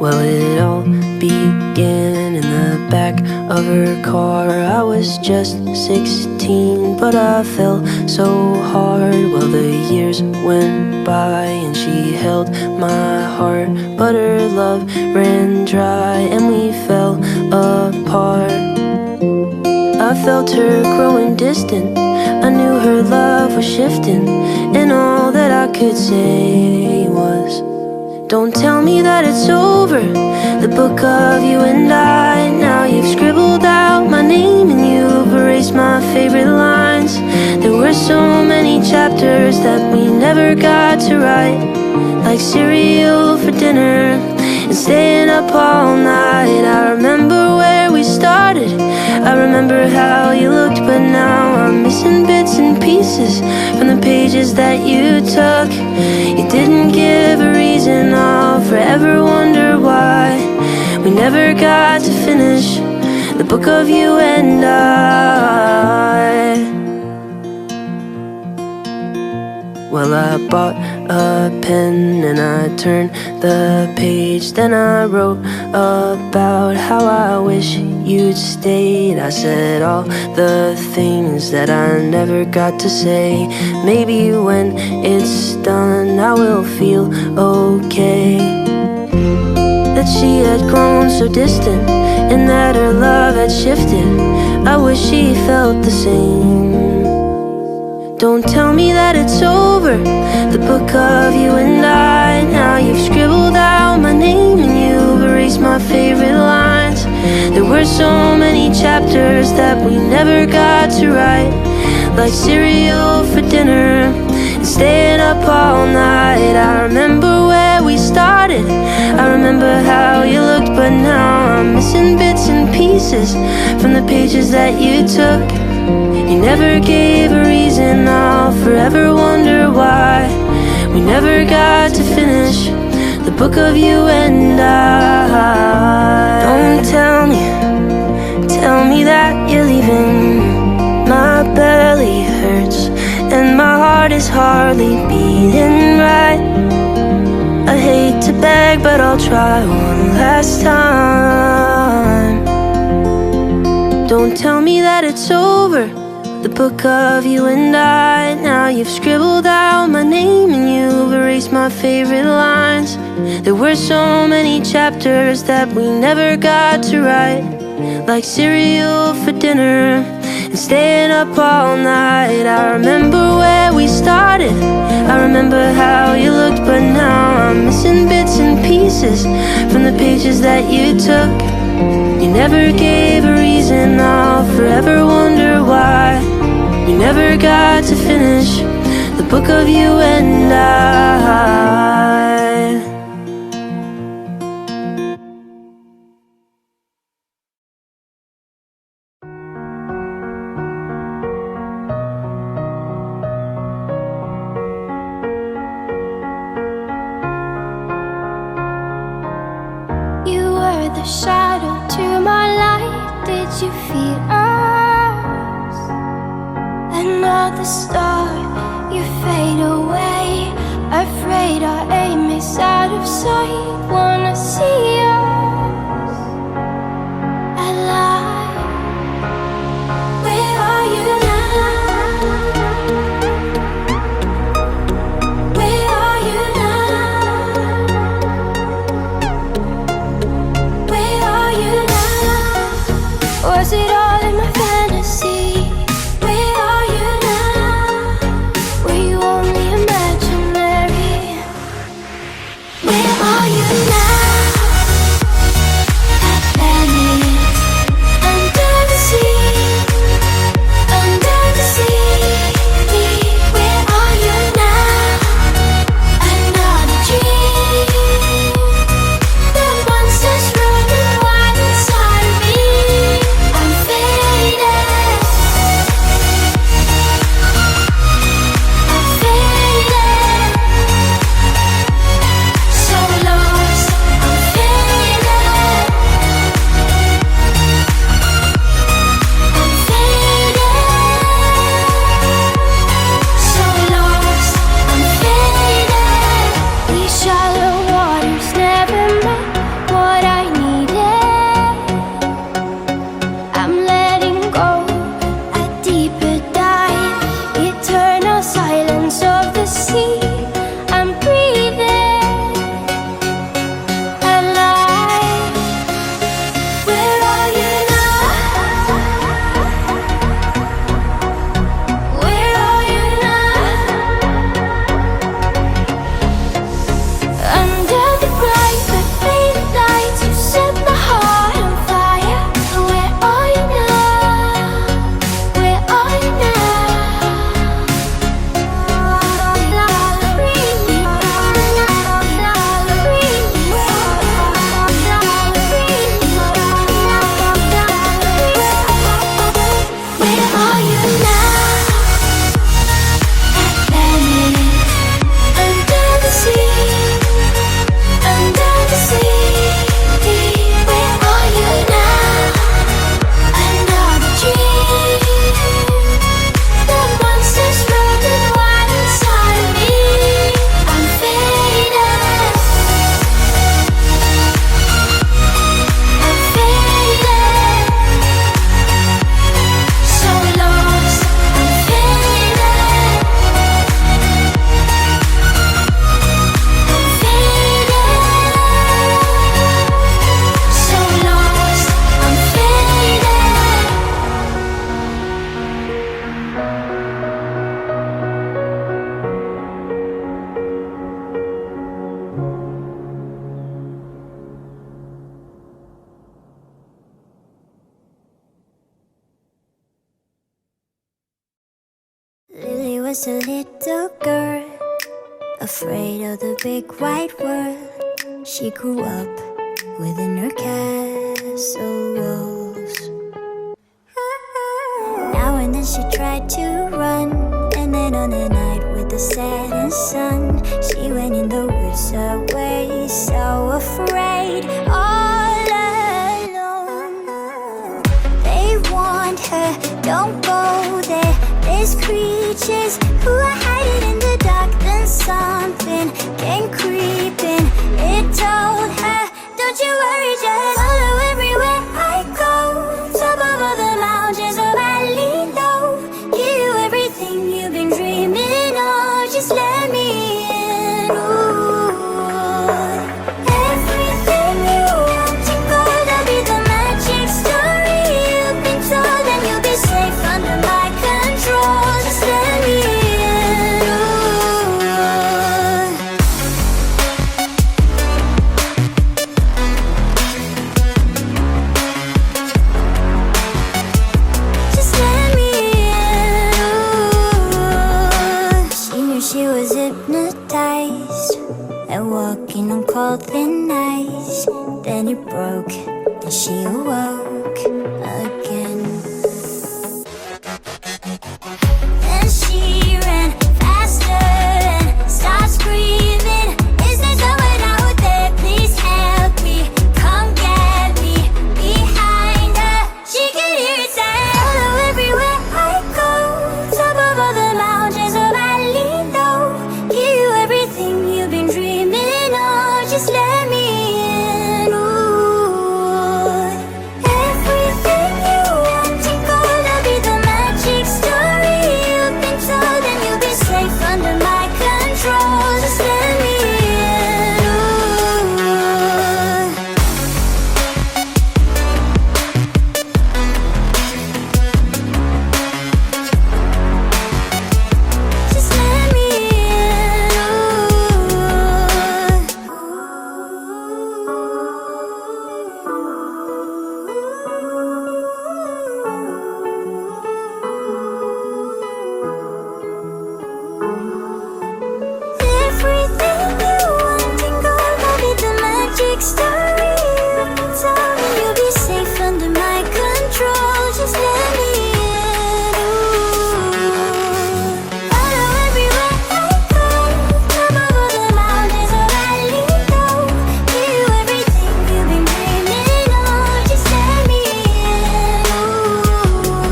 Well, it all began in the back of her car. I was just 16, but I fell so hard. Well, the years went by and she held my heart, but her love ran dry and we fell apart. I felt her growing distant, I knew her love was shifting, and all that I could say was, don't tell me that it's over, the book of you and I. Now you've scribbled out my name and you've erased my favorite lines. There were so many chapters that we never got to write, like cereal for dinner and staying up all night. I remember where we started, I remember how you looked, but now I'm missing bits and pieces from the pages that you took. You didn't give a reason, I'll forever wonder why we never got to finish the book of you and I. Well, I bought a pen and I turned the page. Then I wrote about how I wish you'd stayed. I said all the things that I never got to say. Maybe when it's done I will feel okay. That she had grown so distant and that her love had shifted. I wish she felt the same. Don't tell me that it's over, the book of you and I. Now you've scribbled out my name and you've erased my favorite lines. There were so many chapters that we never got to write, like cereal for dinner and staying up all night. I remember where we started, I remember how you looked, but now I'm missing bits and pieces from the pages that you took. You never gave a reason, I'll forever wonder why we never got to finish the book of you and I. Don't tell me that you're leaving. My belly hurts and my heart is hardly beating right. I hate to beg, but I'll try one last time. Don't tell me that it's over, the book of you and I. Now you've scribbled out my name and you've erased my favorite lines. There were so many chapters that we never got to write, like cereal for dinner and staying up all night. I remember where we started, I remember how you looked, but now I'm missing bits and pieces from the pages that you took. You never gave a reason, I'll forever wonder why we never got to finish the book of you and I. You were the shadow to my light, did you feel us? Another star, you fade away, afraid our aim is out of sight. Wanna see us alive. Where are you now? Where are you now? Where are you now? Was it all in my fantasy? Where are you now? just a little girl, afraid of the big white world. She grew up within her castle walls. Now and then she tried to run, and then on a night with the setting sun, she went in the woods away, so afraid, all alone. They warned her, don't go there, there's creatures who are hiding in the dark. Then something came creeping, it told her, don't you worry, just follow everywhere I go. Top of all the mountains of valley low, give you everything you've been dreaming of. Just let me in. Ooh. Everything you want to go, that'll be the magic story you've been told, and you'll be safe under my control. Just let me in. Just let me in. She knew she was hypnotized and walking on cold thin ice. Then it broke and she awoke again. Then she ran faster and started screaming, is there someone out there? Please help me, come get me. Behind her, she could hear it say, follow everywhere I go. Top of all the mountains of valley low, give you everything you've been dreaming of. Just let me in. Ooh. Everything you want to go, that'll be the magic story you've been told, and you'll be safe under my control. Just let me in. Ooh. Just let me Everything you want to go, that'll be the magic story you've been told, and you'll be safe under my control. Just let me in. Ooh. Follow everywhere I go. Top of all the mountains of valley low, give you everything you've been dreaming of. Just let me in. Ooh.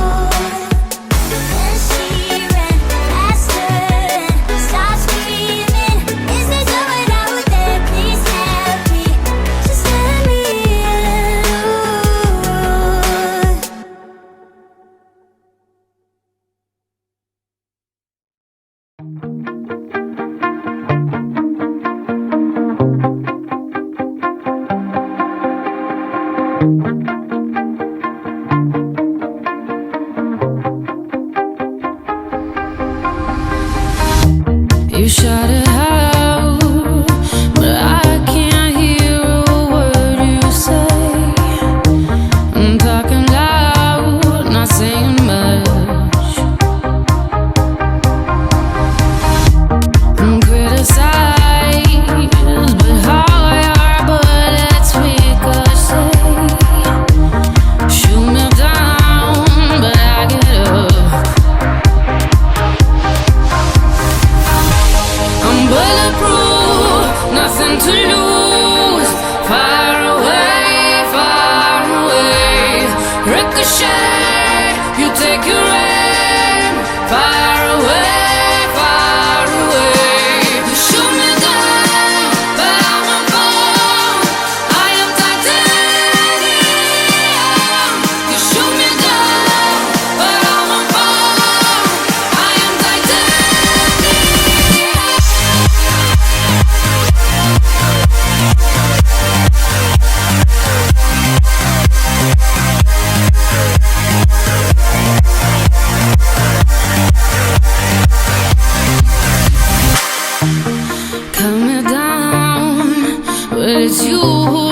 Then she ran faster and started screaming, is there someone out there? Please help me. Just let me in. You shout it out, but I can't hear a word you say. I'm talking loud, not saying much. I'm criticized, but how your bullets ricochet. Shoot me down, but I get up. I'm bulletproof, nothing to lose. Far away, ricochet. You take your aim. Far away. You shoot me down, but I won't fall. I am titanium. You shoot me down, but I won't fall. I am titanium. Cut me down, but it's you who